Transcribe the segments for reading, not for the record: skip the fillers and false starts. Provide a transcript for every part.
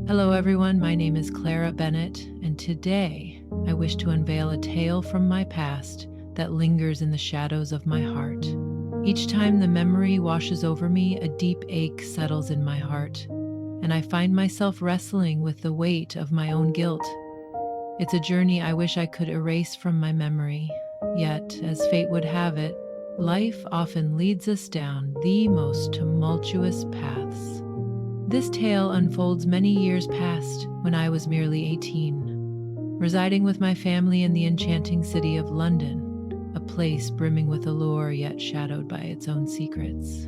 Hello, everyone. My name is Clara Bennett, and today I wish to unveil a tale from my past that lingers in the shadows of my heart. Each time the memory washes over me, a deep ache settles in my heart, and I find myself wrestling with the weight of my own guilt. It's a journey I wish I could erase from my memory, yet, as fate would have it, life often leads us down the most tumultuous paths. This tale unfolds many years past when I was merely 18, residing with my family in the enchanting city of London, a place brimming with allure yet shadowed by its own secrets.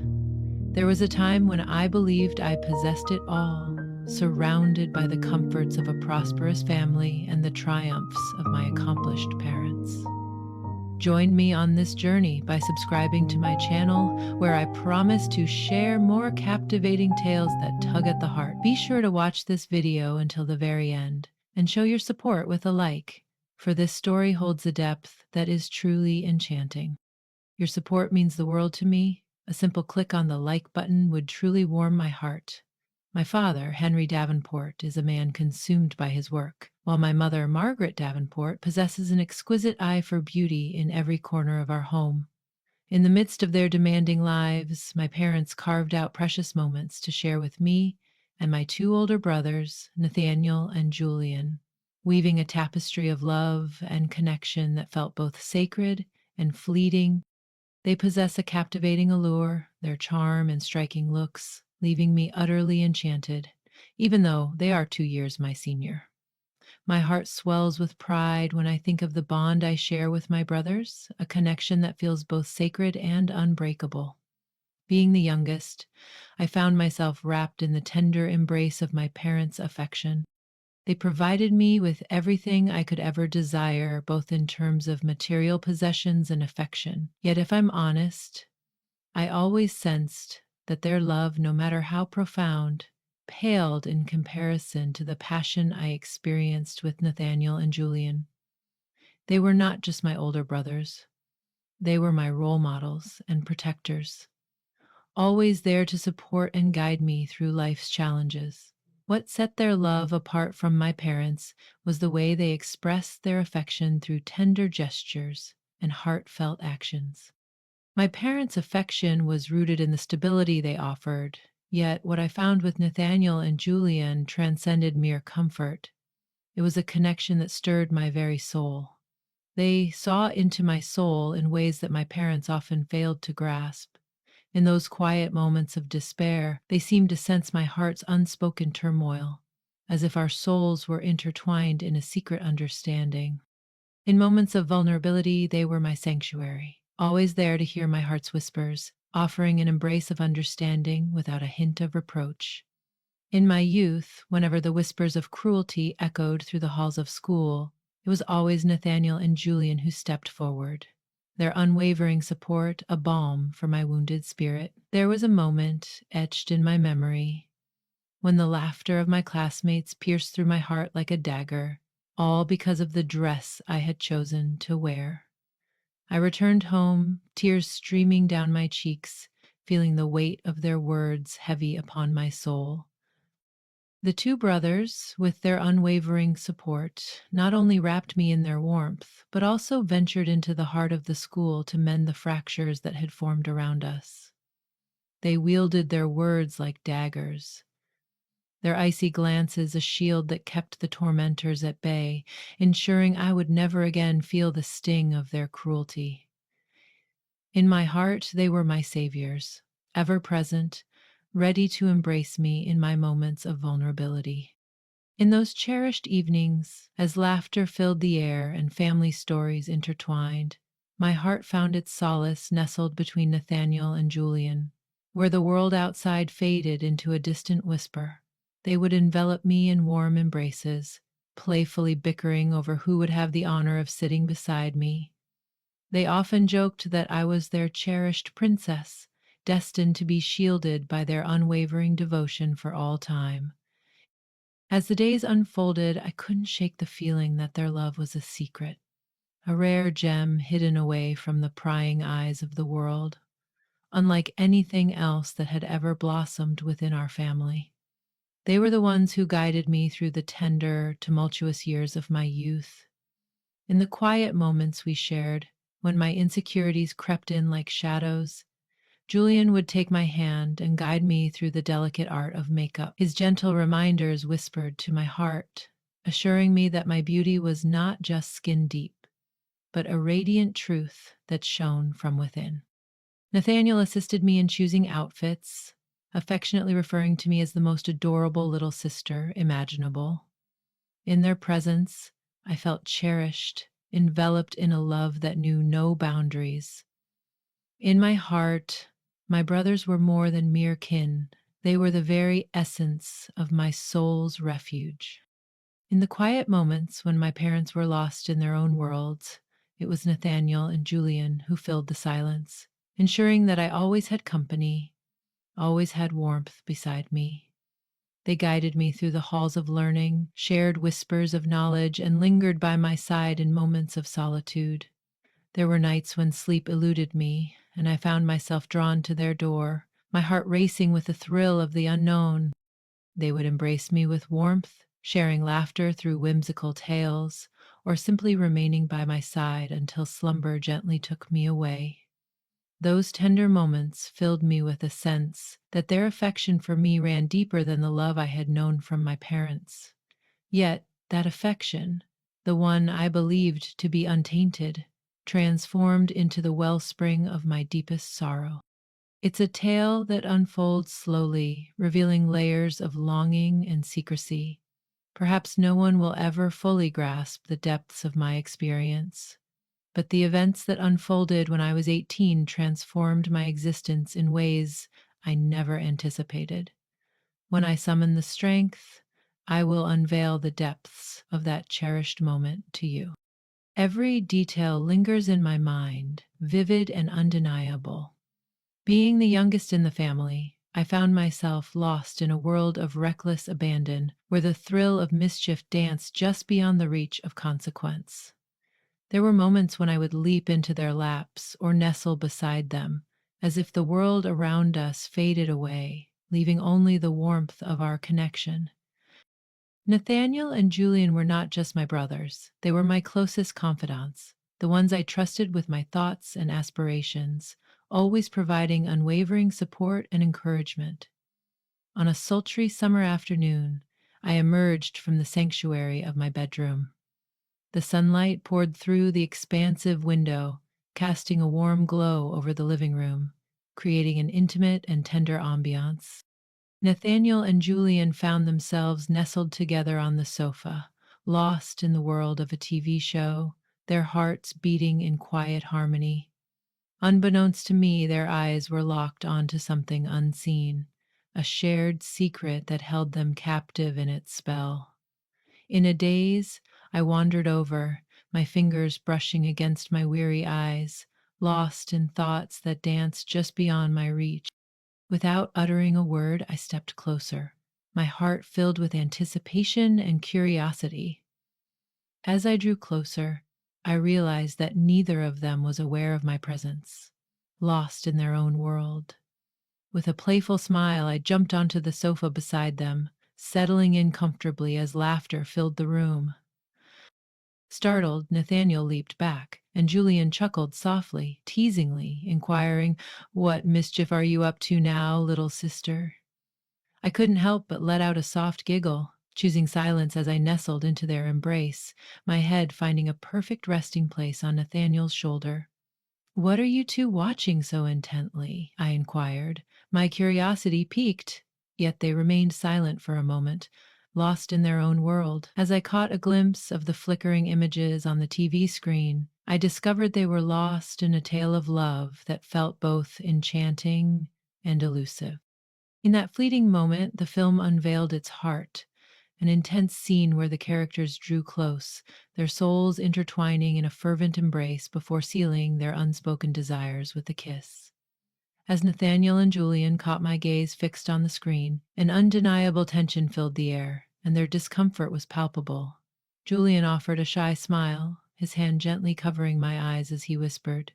There was a time when I believed I possessed it all, surrounded by the comforts of a prosperous family and the triumphs of my accomplished parents. Join me on this journey by subscribing to my channel, where I promise to share more captivating tales that tug at the heart. Be sure to watch this video until the very end and show your support with a like, for this story holds a depth that is truly enchanting. Your support means the world to me. A simple click on the like button would truly warm my heart. My father, Henry Davenport, is a man consumed by his work, while my mother, Margaret Davenport, possesses an exquisite eye for beauty in every corner of our home. In the midst of their demanding lives, my parents carved out precious moments to share with me and my two older brothers, Nathaniel and Julian, weaving a tapestry of love and connection that felt both sacred and fleeting. They possess a captivating allure, their charm and striking looks, leaving me utterly enchanted, even though they are 2 years my senior. My heart swells with pride when I think of the bond I share with my brothers, a connection that feels both sacred and unbreakable. Being the youngest, I found myself wrapped in the tender embrace of my parents' affection. They provided me with everything I could ever desire, both in terms of material possessions and affection. Yet, if I'm honest, I always sensed that their love, no matter how profound, paled in comparison to the passion I experienced with Nathaniel and Julian. They were not just my older brothers, they were my role models and protectors, always there to support and guide me through life's challenges. What set their love apart from my parents was the way they expressed their affection through tender gestures and heartfelt actions. My parents' affection was rooted in the stability they offered, yet what I found with Nathaniel and Julian transcended mere comfort. It was a connection that stirred my very soul. They saw into my soul in ways that my parents often failed to grasp. In those quiet moments of despair, they seemed to sense my heart's unspoken turmoil, as if our souls were intertwined in a secret understanding. In moments of vulnerability, they were my sanctuary, always there to hear my heart's whispers, offering an embrace of understanding without a hint of reproach. In my youth, whenever the whispers of cruelty echoed through the halls of school, it was always Nathaniel and Julian who stepped forward, their unwavering support a balm for my wounded spirit. There was a moment etched in my memory when the laughter of my classmates pierced through my heart like a dagger, all because of the dress I had chosen to wear. I returned home, tears streaming down my cheeks, feeling the weight of their words heavy upon my soul. The two brothers, with their unwavering support, not only wrapped me in their warmth, but also ventured into the heart of the school to mend the fractures that had formed around us. They wielded their words like daggers, their icy glances a shield that kept the tormentors at bay, ensuring I would never again feel the sting of their cruelty. In my heart, they were my saviors, ever present, ready to embrace me in my moments of vulnerability. In those cherished evenings, as laughter filled the air and family stories intertwined, my heart found its solace nestled between Nathaniel and Julian. Where the world outside faded into a distant whisper, they would envelop me in warm embraces, playfully bickering over who would have the honor of sitting beside me. They often joked that I was their cherished princess, destined to be shielded by their unwavering devotion for all time. As the days unfolded, I couldn't shake the feeling that their love was a secret, a rare gem hidden away from the prying eyes of the world, unlike anything else that had ever blossomed within our family. They were the ones who guided me through the tender, tumultuous years of my youth. In the quiet moments we shared, when my insecurities crept in like shadows, Julian would take my hand and guide me through the delicate art of makeup. His gentle reminders whispered to my heart, assuring me that my beauty was not just skin deep, but a radiant truth that shone from within. Nathaniel assisted me in choosing outfits, affectionately referring to me as the most adorable little sister imaginable. In their presence, I felt cherished, enveloped in a love that knew no boundaries. In my heart, my brothers were more than mere kin. They were the very essence of my soul's refuge. In the quiet moments when my parents were lost in their own worlds, it was Nathaniel and Julian who filled the silence, ensuring that I always had company, always had warmth beside me. They guided me through the halls of learning, shared whispers of knowledge, and lingered by my side in moments of solitude. There were nights when sleep eluded me, and I found myself drawn to their door, my heart racing with the thrill of the unknown. They would embrace me with warmth, sharing laughter through whimsical tales, or simply remaining by my side until slumber gently took me away. Those tender moments filled me with a sense that their affection for me ran deeper than the love I had known from my parents. Yet, that affection, the one I believed to be untainted, transformed into the wellspring of my deepest sorrow. It's a tale that unfolds slowly, revealing layers of longing and secrecy. Perhaps no one will ever fully grasp the depths of my experience, but the events that unfolded when I was 18 transformed my existence in ways I never anticipated. When I summon the strength, I will unveil the depths of that cherished moment to you. Every detail lingers in my mind, vivid and undeniable. Being the youngest in the family, I found myself lost in a world of reckless abandon where the thrill of mischief danced just beyond the reach of consequence. There were moments when I would leap into their laps or nestle beside them, as if the world around us faded away, leaving only the warmth of our connection. Nathaniel and Julian were not just my brothers, they were my closest confidants, the ones I trusted with my thoughts and aspirations, always providing unwavering support and encouragement. On a sultry summer afternoon, I emerged from the sanctuary of my bedroom. The sunlight poured through the expansive window, casting a warm glow over the living room, creating an intimate and tender ambiance. Nathaniel and Julian found themselves nestled together on the sofa, lost in the world of a TV show, their hearts beating in quiet harmony. Unbeknownst to me, their eyes were locked onto something unseen, a shared secret that held them captive in its spell. In a daze, I wandered over, my fingers brushing against my weary eyes, lost in thoughts that danced just beyond my reach. Without uttering a word, I stepped closer, my heart filled with anticipation and curiosity. As I drew closer, I realized that neither of them was aware of my presence, lost in their own world. With a playful smile, I jumped onto the sofa beside them, settling in comfortably as laughter filled the room. Startled, Nathaniel leaped back, and Julian chuckled softly, teasingly, inquiring, "What mischief are you up to now, little sister?" I couldn't help but let out a soft giggle, choosing silence as I nestled into their embrace, my head finding a perfect resting place on Nathaniel's shoulder. "What are you two watching so intently?" I inquired. My curiosity piqued, yet they remained silent for a moment, lost in their own world. As I caught a glimpse of the flickering images on the TV screen, I discovered they were lost in a tale of love that felt both enchanting and elusive. In that fleeting moment, the film unveiled its heart, an intense scene where the characters drew close, their souls intertwining in a fervent embrace before sealing their unspoken desires with a kiss. As Nathaniel and Julian caught my gaze fixed on the screen, an undeniable tension filled the air, and their discomfort was palpable. Julian offered a shy smile, his hand gently covering my eyes as he whispered,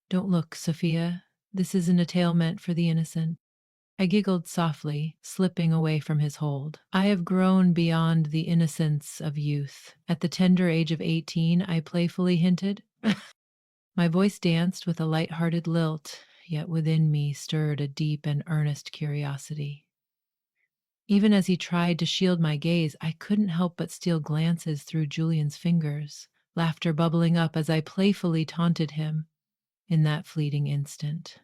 "Don't look, Sophia. This isn't a tale meant for the innocent." I giggled softly, slipping away from his hold. I have grown beyond the innocence of youth. At the tender age of 18, I playfully hinted. My voice danced with a light-hearted lilt, yet within me stirred a deep and earnest curiosity. Even as he tried to shield my gaze, I couldn't help but steal glances through Julian's fingers, laughter bubbling up as I playfully taunted him. In that fleeting instant,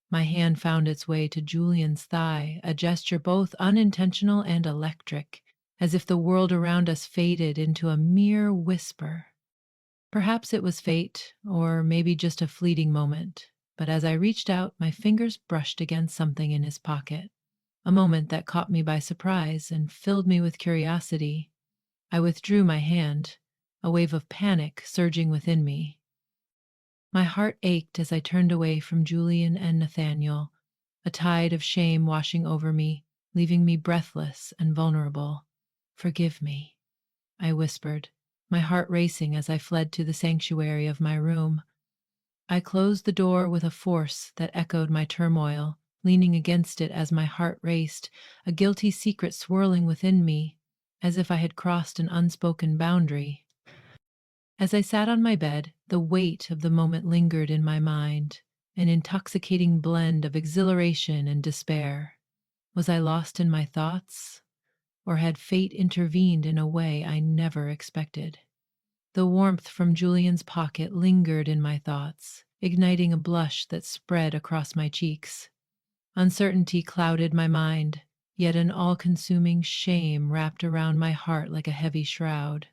my hand found its way to Julian's thigh, a gesture both unintentional and electric, as if the world around us faded into a mere whisper. Perhaps it was fate, or maybe just a fleeting moment, but as I reached out, my fingers brushed against something in his pocket, a moment that caught me by surprise and filled me with curiosity. I withdrew my hand, a wave of panic surging within me. My heart ached as I turned away from Julian and Nathaniel, a tide of shame washing over me, leaving me breathless and vulnerable. "Forgive me," I whispered, my heart racing as I fled to the sanctuary of my room. I closed the door with a force that echoed my turmoil, leaning against it as my heart raced, a guilty secret swirling within me, as if I had crossed an unspoken boundary. As I sat on my bed, the weight of the moment lingered in my mind, an intoxicating blend of exhilaration and despair. Was I lost in my thoughts, or had fate intervened in a way I never expected? The warmth from Julian's pocket lingered in my thoughts, igniting a blush that spread across my cheeks. Uncertainty clouded my mind, yet an all-consuming shame wrapped around my heart like a heavy shroud.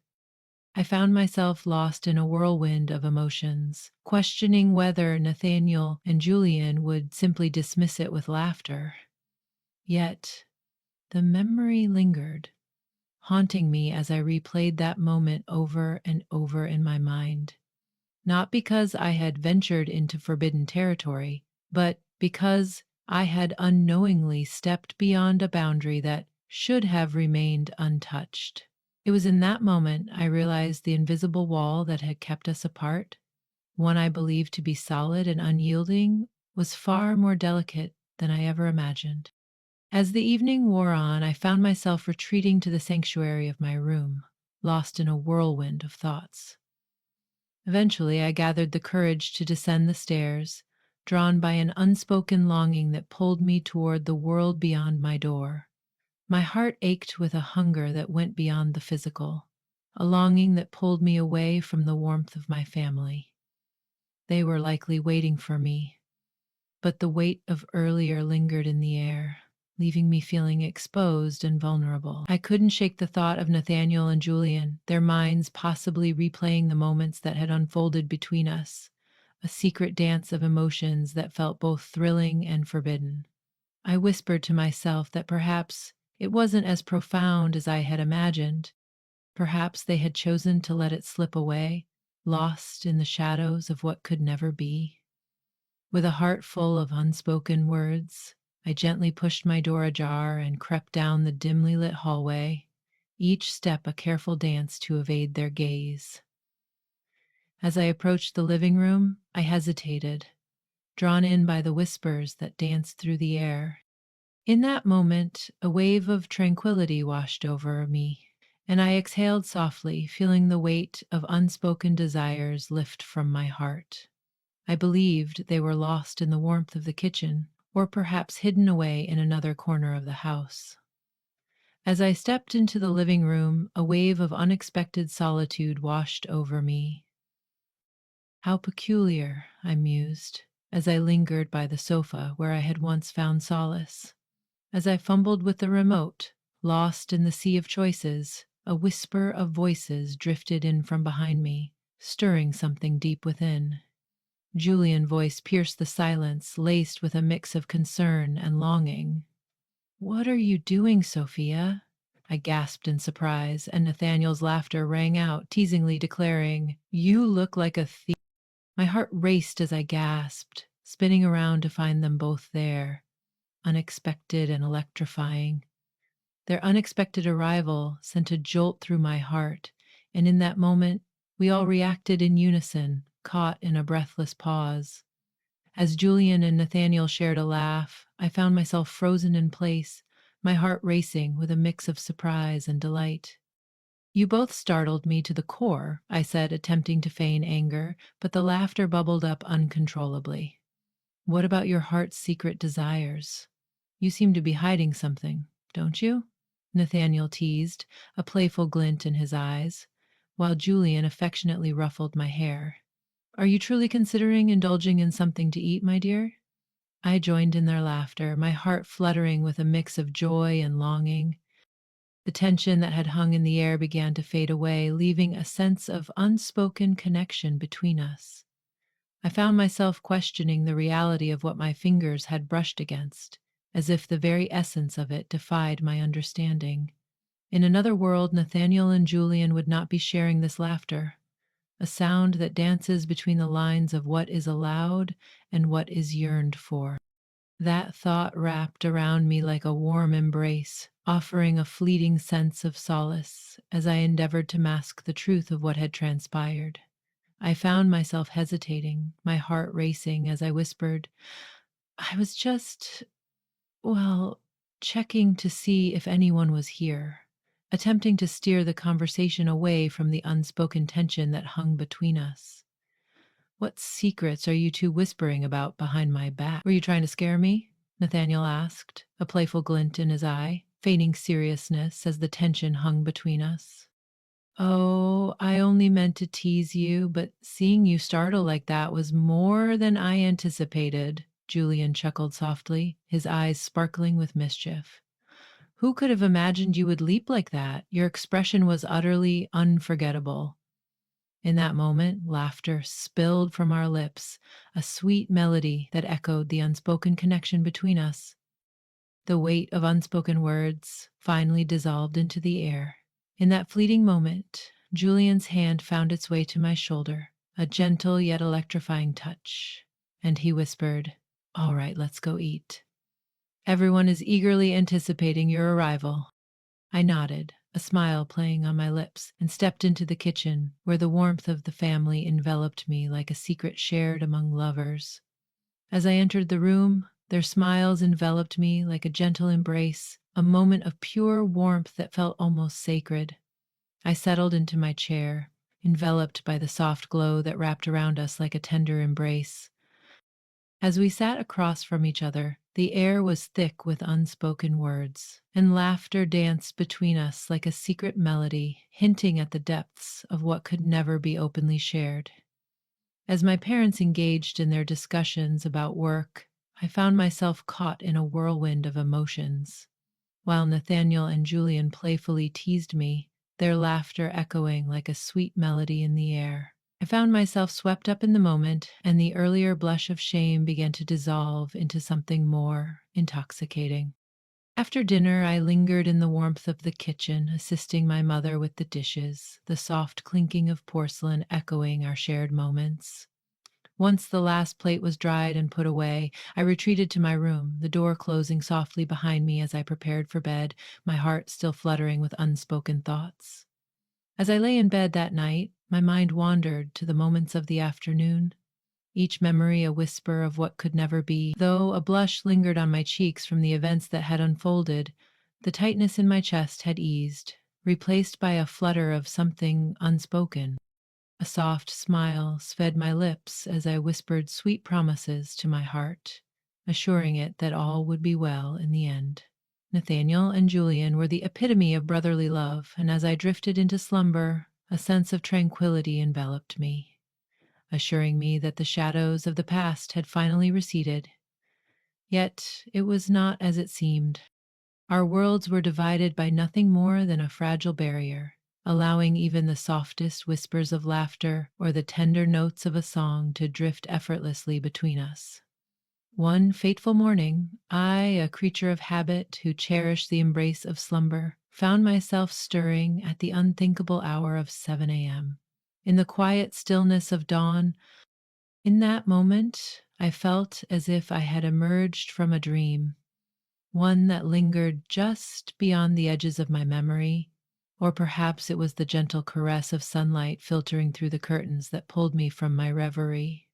I found myself lost in a whirlwind of emotions, questioning whether Nathaniel and Julian would simply dismiss it with laughter. Yet the memory lingered, haunting me as I replayed that moment over and over in my mind. Not because I had ventured into forbidden territory, but because I had unknowingly stepped beyond a boundary that should have remained untouched. It was in that moment I realized the invisible wall that had kept us apart, one I believed to be solid and unyielding, was far more delicate than I ever imagined. As the evening wore on, I found myself retreating to the sanctuary of my room, lost in a whirlwind of thoughts. Eventually, I gathered the courage to descend the stairs, drawn by an unspoken longing that pulled me toward the world beyond my door. My heart ached with a hunger that went beyond the physical, a longing that pulled me away from the warmth of my family. They were likely waiting for me, but the weight of earlier lingered in the air, leaving me feeling exposed and vulnerable. I couldn't shake the thought of Nathaniel and Julian, their minds possibly replaying the moments that had unfolded between us, a secret dance of emotions that felt both thrilling and forbidden. I whispered to myself that perhaps it wasn't as profound as I had imagined. Perhaps they had chosen to let it slip away, lost in the shadows of what could never be. With a heart full of unspoken words, I gently pushed my door ajar and crept down the dimly lit hallway, each step a careful dance to evade their gaze. As I approached the living room, I hesitated, drawn in by the whispers that danced through the air. In that moment, a wave of tranquility washed over me, and I exhaled softly, feeling the weight of unspoken desires lift from my heart. I believed they were lost in the warmth of the kitchen, or perhaps hidden away in another corner of the house. As I stepped into the living room, a wave of unexpected solitude washed over me. How peculiar, I mused, as I lingered by the sofa where I had once found solace. As I fumbled with the remote, lost in the sea of choices, a whisper of voices drifted in from behind me, stirring something deep within. Julian's voice pierced the silence, laced with a mix of concern and longing. "What are you doing, Sophia?" I gasped in surprise, and Nathaniel's laughter rang out, teasingly declaring, "You look like a thief." My heart raced as I gasped, spinning around to find them both there, unexpected and electrifying. Their unexpected arrival sent a jolt through my heart, and in that moment we all reacted in unison, caught in a breathless pause. As Julian and Nathaniel shared a laugh, I found myself frozen in place, my heart racing with a mix of surprise and delight. You both startled me to the core, I said, attempting to feign anger, but the laughter bubbled up uncontrollably. What about your heart's secret desires? You seem to be hiding something, don't you? Nathaniel teased, a playful glint in his eyes, while Julian affectionately ruffled my hair. Are you truly considering indulging in something to eat, my dear? I joined in their laughter, my heart fluttering with a mix of joy and longing. The tension that had hung in the air began to fade away, leaving a sense of unspoken connection between us. I found myself questioning the reality of what my fingers had brushed against, as if the very essence of it defied my understanding. In another world, Nathaniel and Julian would not be sharing this laughter, a sound that dances between the lines of what is allowed and what is yearned for. That thought wrapped around me like a warm embrace, offering a fleeting sense of solace as I endeavored to mask the truth of what had transpired. I found myself hesitating, my heart racing as I whispered, I was just, well, checking to see if anyone was here, attempting to steer the conversation away from the unspoken tension that hung between us. What secrets are you two whispering about behind my back? Were you trying to scare me? Nathaniel asked, a playful glint in his eye, feigning seriousness as the tension hung between us. Oh, I only meant to tease you, but seeing you startle like that was more than I anticipated, Julian chuckled softly, his eyes sparkling with mischief. Who could have imagined you would leap like that? Your expression was utterly unforgettable. In that moment, laughter spilled from our lips, a sweet melody that echoed the unspoken connection between us. The weight of unspoken words finally dissolved into the air. In that fleeting moment, Julian's hand found its way to my shoulder, a gentle yet electrifying touch, and he whispered, All right, let's go eat. Everyone is eagerly anticipating your arrival. I nodded, a smile playing on my lips, and stepped into the kitchen, where the warmth of the family enveloped me like a secret shared among lovers. As I entered the room, their smiles enveloped me like a gentle embrace, a moment of pure warmth that felt almost sacred. I settled into my chair, enveloped by the soft glow that wrapped around us like a tender embrace. As we sat across from each other, the air was thick with unspoken words, and laughter danced between us like a secret melody, hinting at the depths of what could never be openly shared. As my parents engaged in their discussions about work, I found myself caught in a whirlwind of emotions. While Nathaniel and Julian playfully teased me, their laughter echoing like a sweet melody in the air. I found myself swept up in the moment, and the earlier blush of shame began to dissolve into something more intoxicating. After dinner, I lingered in the warmth of the kitchen, assisting my mother with the dishes, the soft clinking of porcelain echoing our shared moments. Once the last plate was dried and put away, I retreated to my room, the door closing softly behind me as I prepared for bed, my heart still fluttering with unspoken thoughts. As I lay in bed that night, my mind wandered to the moments of the afternoon, each memory a whisper of what could never be. Though a blush lingered on my cheeks from the events that had unfolded, the tightness in my chest had eased, replaced by a flutter of something unspoken. A soft smile sped my lips as I whispered sweet promises to my heart, assuring it that all would be well in the end. Nathaniel and Julian were the epitome of brotherly love, and as I drifted into slumber, a sense of tranquility enveloped me, assuring me that the shadows of the past had finally receded. Yet it was not as it seemed. Our worlds were divided by nothing more than a fragile barrier, allowing even the softest whispers of laughter or the tender notes of a song to drift effortlessly between us. One fateful morning, I, a creature of habit who cherished the embrace of slumber, found myself stirring at the unthinkable hour of 7 a.m. In the quiet stillness of dawn, in that moment, I felt as if I had emerged from a dream, one that lingered just beyond the edges of my memory, or perhaps it was the gentle caress of sunlight filtering through the curtains that pulled me from my reverie.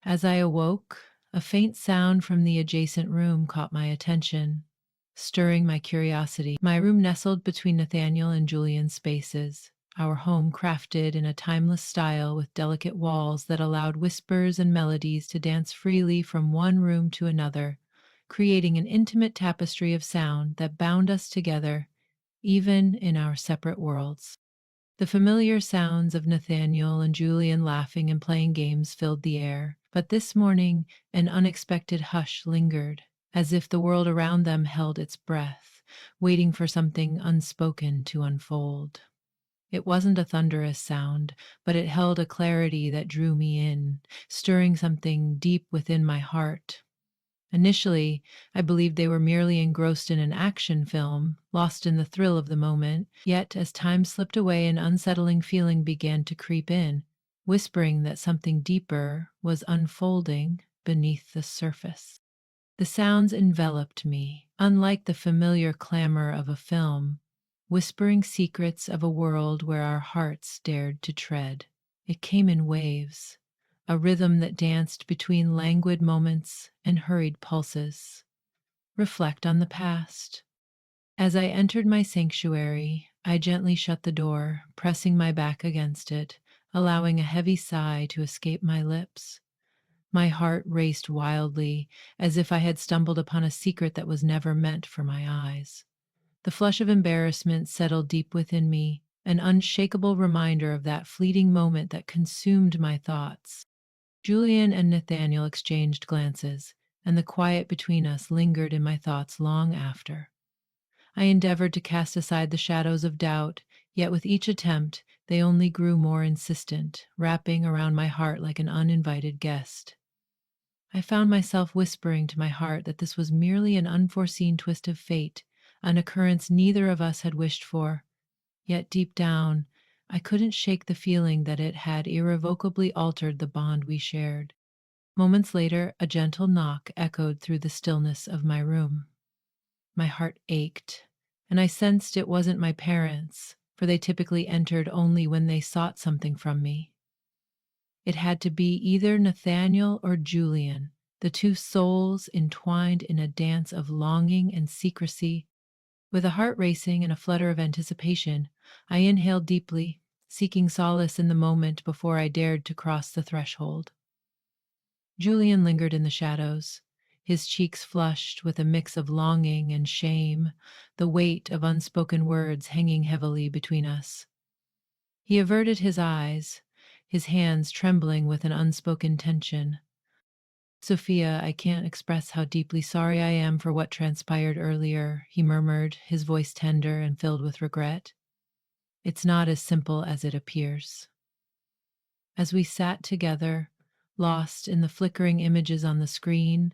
As I awoke, A faint sound from the adjacent room caught my attention, stirring my curiosity. My room nestled between Nathaniel and Julian's spaces, our home crafted in a timeless style with delicate walls that allowed whispers and melodies to dance freely from one room to another, creating an intimate tapestry of sound that bound us together, even in our separate worlds. The familiar sounds of Nathaniel and Julian laughing and playing games filled the air, but this morning an unexpected hush lingered, as if the world around them held its breath, waiting for something unspoken to unfold. It wasn't a thunderous sound, but it held a clarity that drew me in, stirring something deep within my heart. Initially, I believed they were merely engrossed in an action film, lost in the thrill of the moment. Yet, as time slipped away, an unsettling feeling began to creep in, whispering that something deeper was unfolding beneath the surface. The sounds enveloped me, unlike the familiar clamor of a film, whispering secrets of a world where our hearts dared to tread. It came in waves, a rhythm that danced between languid moments and hurried pulses. Reflect on the past. As I entered my sanctuary, I gently shut the door, pressing my back against it, allowing a heavy sigh to escape my lips. My heart raced wildly, as if I had stumbled upon a secret that was never meant for my eyes. The flush of embarrassment settled deep within me, an unshakable reminder of that fleeting moment that consumed my thoughts. Julian and Nathaniel exchanged glances, and the quiet between us lingered in my thoughts long after. I endeavored to cast aside the shadows of doubt, yet with each attempt, they only grew more insistent, wrapping around my heart like an uninvited guest. I found myself whispering to my heart that this was merely an unforeseen twist of fate, an occurrence neither of us had wished for. Yet deep down, I couldn't shake the feeling that it had irrevocably altered the bond we shared. Moments later, a gentle knock echoed through the stillness of my room. My heart ached, and I sensed it wasn't my parents, for they typically entered only when they sought something from me. It had to be either Nathaniel or Julian, the two souls entwined in a dance of longing and secrecy. With a heart racing and a flutter of anticipation, I inhaled deeply, seeking solace in the moment before I dared to cross the threshold. Julian lingered in the shadows, his cheeks flushed with a mix of longing and shame, the weight of unspoken words hanging heavily between us. He averted his eyes, his hands trembling with an unspoken tension. Sophia, I can't express how deeply sorry I am for what transpired earlier, he murmured, his voice tender and filled with regret. It's not as simple as it appears. As we sat together, lost in the flickering images on the screen,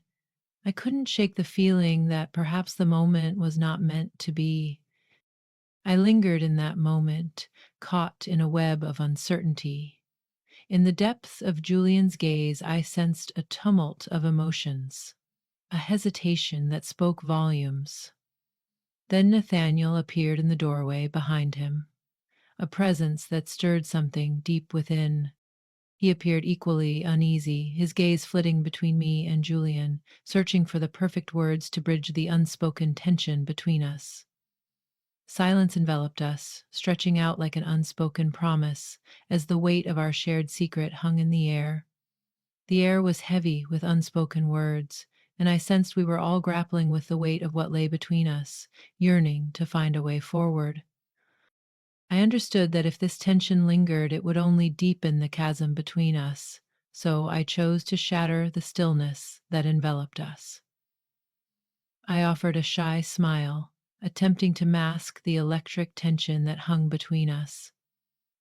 I couldn't shake the feeling that perhaps the moment was not meant to be. I lingered in that moment, caught in a web of uncertainty. In the depths of Julian's gaze, I sensed a tumult of emotions, a hesitation that spoke volumes. Then Nathaniel appeared in the doorway behind him, a presence that stirred something deep within. He appeared equally uneasy, his gaze flitting between me and Julian, searching for the perfect words to bridge the unspoken tension between us. Silence enveloped us, stretching out like an unspoken promise, as the weight of our shared secret hung in the air. The air was heavy with unspoken words, and I sensed we were all grappling with the weight of what lay between us, yearning to find a way forward. I understood that if this tension lingered, it would only deepen the chasm between us, so I chose to shatter the stillness that enveloped us. I offered a shy smile, attempting to mask the electric tension that hung between us.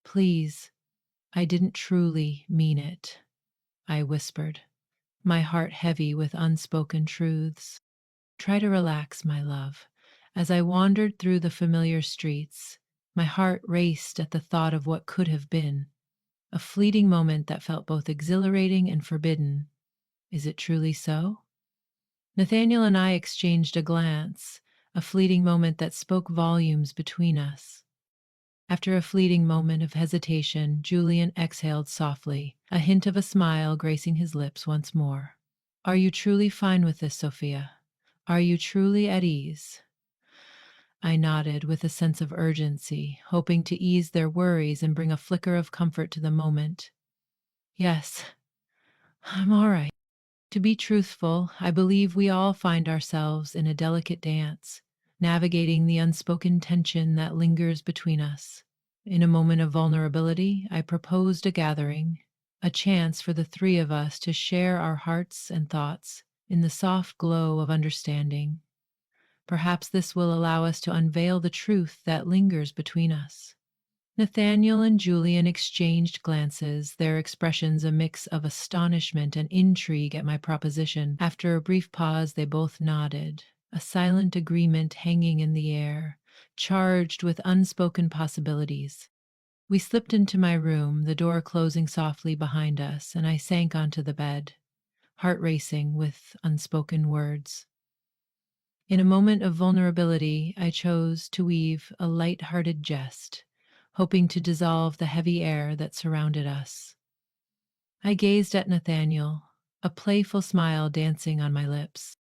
Please, I didn't truly mean it, I whispered, my heart heavy with unspoken truths. Try to relax, my love. As I wandered through the familiar streets, my heart raced at the thought of what could have been, a fleeting moment that felt both exhilarating and forbidden. Is it truly so? Nathaniel and I exchanged a glance, a fleeting moment that spoke volumes between us. After a fleeting moment of hesitation, Julian exhaled softly, a hint of a smile gracing his lips once more. Are you truly fine with this, Sophia? Are you truly at ease? I nodded with a sense of urgency, hoping to ease their worries and bring a flicker of comfort to the moment. Yes, I'm all right. To be truthful, I believe we all find ourselves in a delicate dance, navigating the unspoken tension that lingers between us. In a moment of vulnerability, I proposed a gathering, a chance for the three of us to share our hearts and thoughts in the soft glow of understanding. Perhaps this will allow us to unveil the truth that lingers between us. Nathaniel and Julian exchanged glances, their expressions a mix of astonishment and intrigue at my proposition. After a brief pause, they both nodded, a silent agreement hanging in the air, charged with unspoken possibilities. We slipped into my room, the door closing softly behind us, and I sank onto the bed, heart racing with unspoken words. In a moment of vulnerability, I chose to weave a light-hearted jest, hoping to dissolve the heavy air that surrounded us. I gazed at Nathaniel, a playful smile dancing on my lips.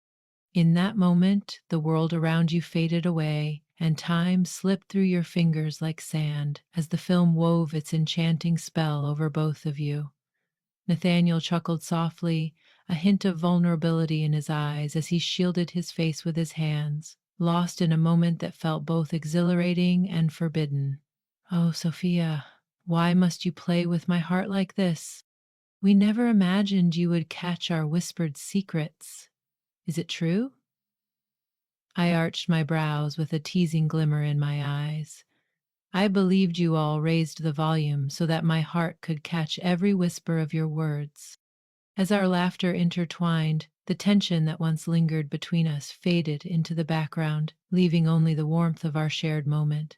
In that moment, the world around you faded away, and time slipped through your fingers like sand as the film wove its enchanting spell over both of you. Nathaniel chuckled softly, a hint of vulnerability in his eyes as he shielded his face with his hands, lost in a moment that felt both exhilarating and forbidden. Oh, Sophia, why must you play with my heart like this? We never imagined you would catch our whispered secrets. Is it true? I arched my brows with a teasing glimmer in my eyes. I believed you all raised the volume so that my heart could catch every whisper of your words. As our laughter intertwined, the tension that once lingered between us faded into the background, leaving only the warmth of our shared moment.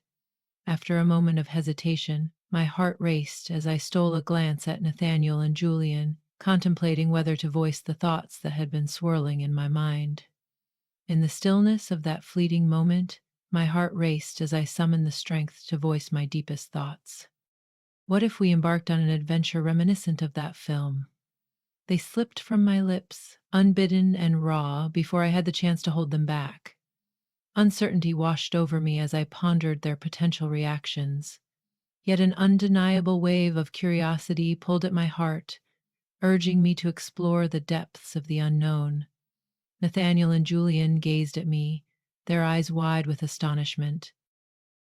After a moment of hesitation, my heart raced as I stole a glance at Nathaniel and Julian, contemplating whether to voice the thoughts that had been swirling in my mind. In the stillness of that fleeting moment, my heart raced as I summoned the strength to voice my deepest thoughts. What if we embarked on an adventure reminiscent of that film? They slipped from my lips, unbidden and raw, before I had the chance to hold them back. Uncertainty washed over me as I pondered their potential reactions. Yet an undeniable wave of curiosity pulled at my heart, urging me to explore the depths of the unknown. Nathaniel and Julian gazed at me, their eyes wide with astonishment.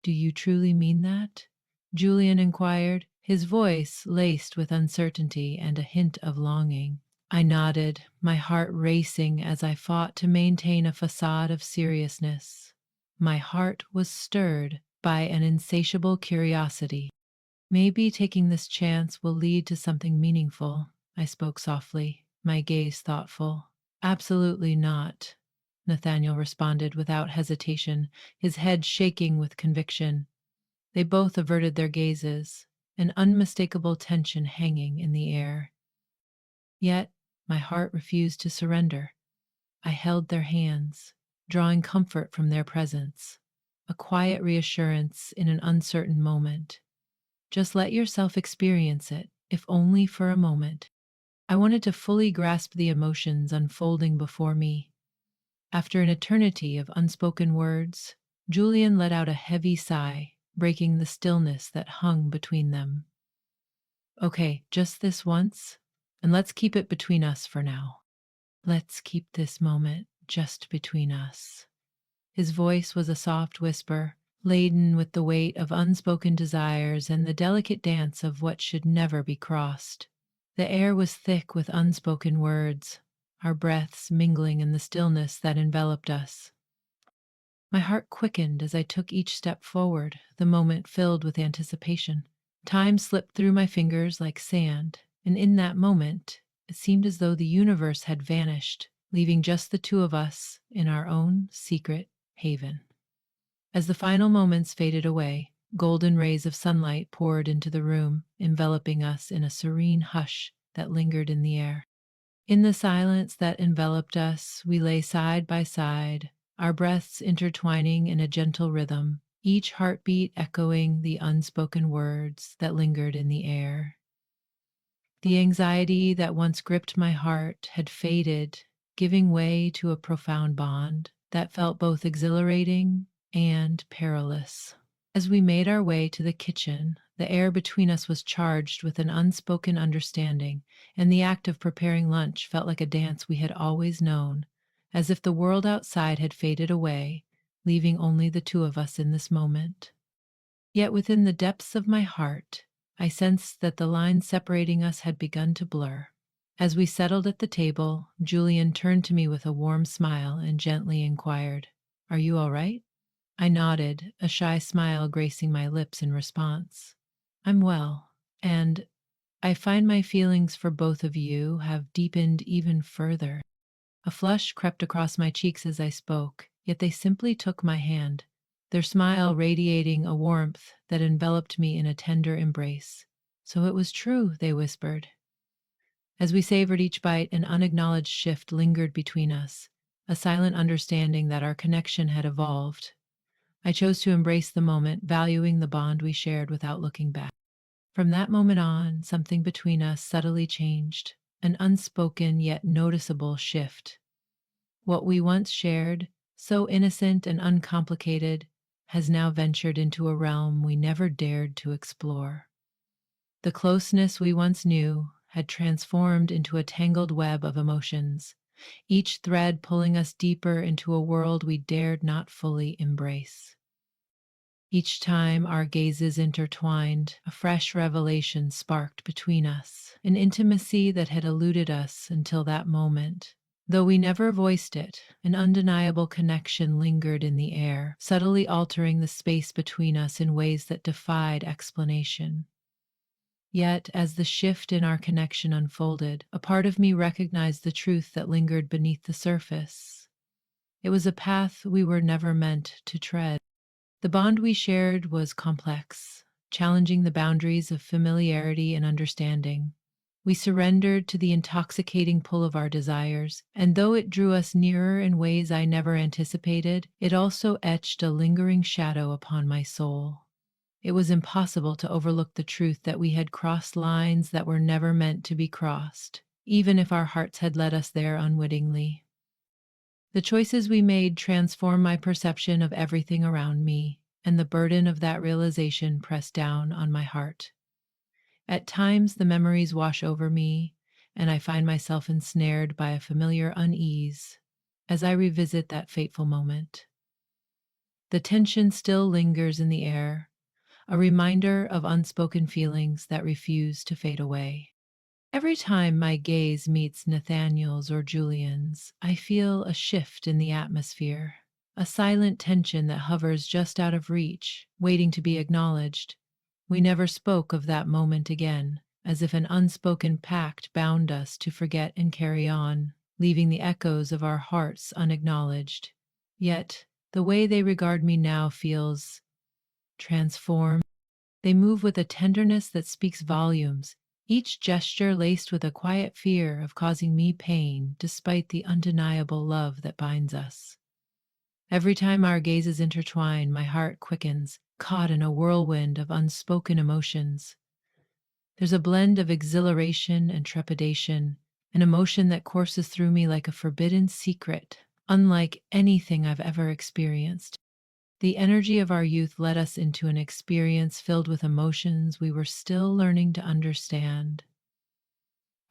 "Do you truly mean that?" Julian inquired, his voice laced with uncertainty and a hint of longing. I nodded, my heart racing as I fought to maintain a facade of seriousness. My heart was stirred by an insatiable curiosity. "Maybe taking this chance will lead to something meaningful," I spoke softly, my gaze thoughtful. "Absolutely not," Nathaniel responded without hesitation, his head shaking with conviction. They both averted their gazes, an unmistakable tension hanging in the air. Yet my heart refused to surrender. I held their hands, drawing comfort from their presence, a quiet reassurance in an uncertain moment. Just let yourself experience it, if only for a moment. I wanted to fully grasp the emotions unfolding before me. After an eternity of unspoken words, Julian let out a heavy sigh, breaking the stillness that hung between them. "Okay, just this once, and let's keep it between us for now. Let's keep this moment just between us." His voice was a soft whisper, laden with the weight of unspoken desires and the delicate dance of what should never be crossed. The air was thick with unspoken words, our breaths mingling in the stillness that enveloped us. My heart quickened as I took each step forward, the moment filled with anticipation. Time slipped through my fingers like sand, and in that moment, it seemed as though the universe had vanished, leaving just the two of us in our own secret haven. As the final moments faded away, golden rays of sunlight poured into the room, enveloping us in a serene hush that lingered in the air. In the silence that enveloped us, we lay side by side, our breaths intertwining in a gentle rhythm, each heartbeat echoing the unspoken words that lingered in the air. The anxiety that once gripped my heart had faded, giving way to a profound bond that felt both exhilarating and perilous. As we made our way to the kitchen, the air between us was charged with an unspoken understanding, and the act of preparing lunch felt like a dance we had always known, as if the world outside had faded away, leaving only the two of us in this moment. Yet within the depths of my heart, I sensed that the lines separating us had begun to blur. As we settled at the table, Julian turned to me with a warm smile and gently inquired, "Are you all right?" I nodded, a shy smile gracing my lips in response. "I'm well, and I find my feelings for both of you have deepened even further." A flush crept across my cheeks as I spoke, yet they simply took my hand, their smile radiating a warmth that enveloped me in a tender embrace. "So it was true," they whispered. As we savored each bite, an unacknowledged shift lingered between us, a silent understanding that our connection had evolved. I chose to embrace the moment, valuing the bond we shared without looking back. From that moment on, something between us subtly changed, an unspoken yet noticeable shift. What we once shared, so innocent and uncomplicated, has now ventured into a realm we never dared to explore. The closeness we once knew had transformed into a tangled web of emotions, each thread pulling us deeper into a world we dared not fully embrace. Each time our gazes intertwined, a fresh revelation sparked between us, an intimacy that had eluded us until that moment. Though we never voiced it, an undeniable connection lingered in the air, subtly altering the space between us in ways that defied explanation. Yet, as the shift in our connection unfolded, a part of me recognized the truth that lingered beneath the surface. It was a path we were never meant to tread. The bond we shared was complex, challenging the boundaries of familiarity and understanding. We surrendered to the intoxicating pull of our desires, and though it drew us nearer in ways I never anticipated, it also etched a lingering shadow upon my soul. It was impossible to overlook the truth that we had crossed lines that were never meant to be crossed, even if our hearts had led us there unwittingly. The choices we made transformed my perception of everything around me, and the burden of that realization pressed down on my heart. At times, the memories wash over me, and I find myself ensnared by a familiar unease as I revisit that fateful moment. The tension still lingers in the air, a reminder of unspoken feelings that refuse to fade away. Every time my gaze meets Nathaniel's or Julian's, I feel a shift in the atmosphere, a silent tension that hovers just out of reach, waiting to be acknowledged. We never spoke of that moment again, as if an unspoken pact bound us to forget and carry on, leaving the echoes of our hearts unacknowledged. Yet, the way they regard me now feels transformed. They move with a tenderness that speaks volumes, each gesture laced with a quiet fear of causing me pain despite the undeniable love that binds us. Every time our gazes intertwine, my heart quickens, caught in a whirlwind of unspoken emotions. There's a blend of exhilaration and trepidation, an emotion that courses through me like a forbidden secret, unlike anything I've ever experienced. The energy of our youth led us into an experience filled with emotions we were still learning to understand.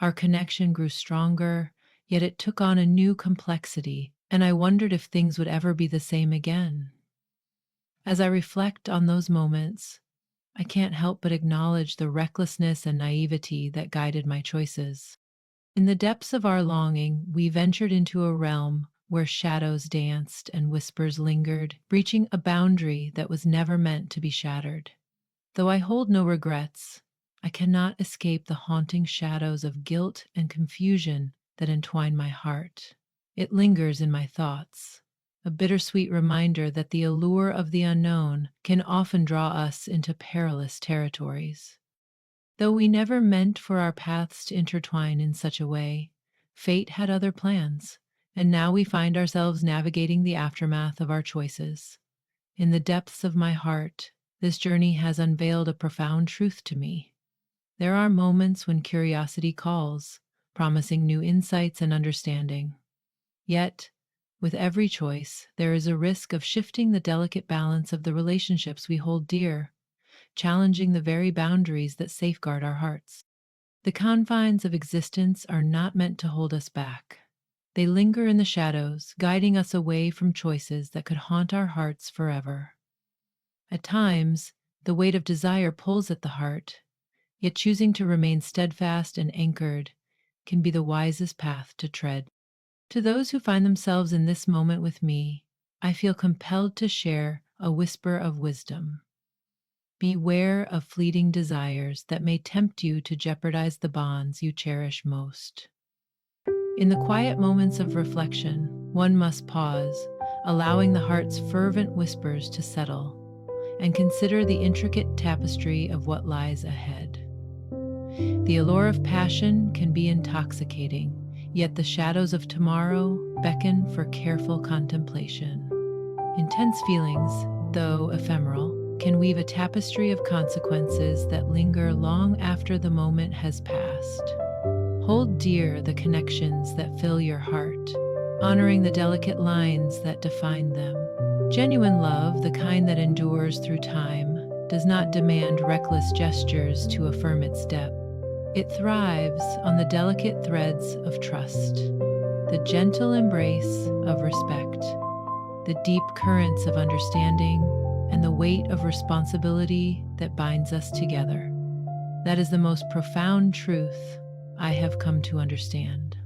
Our connection grew stronger, yet it took on a new complexity, and I wondered if things would ever be the same again. As I reflect on those moments, I can't help but acknowledge the recklessness and naivety that guided my choices. In the depths of our longing, we ventured into a realm where shadows danced and whispers lingered, breaching a boundary that was never meant to be shattered. Though I hold no regrets, I cannot escape the haunting shadows of guilt and confusion that entwine my heart. It lingers in my thoughts, a bittersweet reminder that the allure of the unknown can often draw us into perilous territories. Though we never meant for our paths to intertwine in such a way, fate had other plans, and now we find ourselves navigating the aftermath of our choices. In the depths of my heart, this journey has unveiled a profound truth to me. There are moments when curiosity calls, promising new insights and understanding. Yet, with every choice, there is a risk of shifting the delicate balance of the relationships we hold dear, challenging the very boundaries that safeguard our hearts. The confines of existence are not meant to hold us back. They linger in the shadows, guiding us away from choices that could haunt our hearts forever. At times, the weight of desire pulls at the heart, yet choosing to remain steadfast and anchored can be the wisest path to tread. To those who find themselves in this moment with me, I feel compelled to share a whisper of wisdom. Beware of fleeting desires that may tempt you to jeopardize the bonds you cherish most. In the quiet moments of reflection, one must pause, allowing the heart's fervent whispers to settle, and consider the intricate tapestry of what lies ahead. The allure of passion can be intoxicating, yet the shadows of tomorrow beckon for careful contemplation. Intense feelings, though ephemeral, can weave a tapestry of consequences that linger long after the moment has passed. Hold dear the connections that fill your heart, honoring the delicate lines that define them. Genuine love, the kind that endures through time, does not demand reckless gestures to affirm its depth. It thrives on the delicate threads of trust, the gentle embrace of respect, the deep currents of understanding, and the weight of responsibility that binds us together. That is the most profound truth I have come to understand.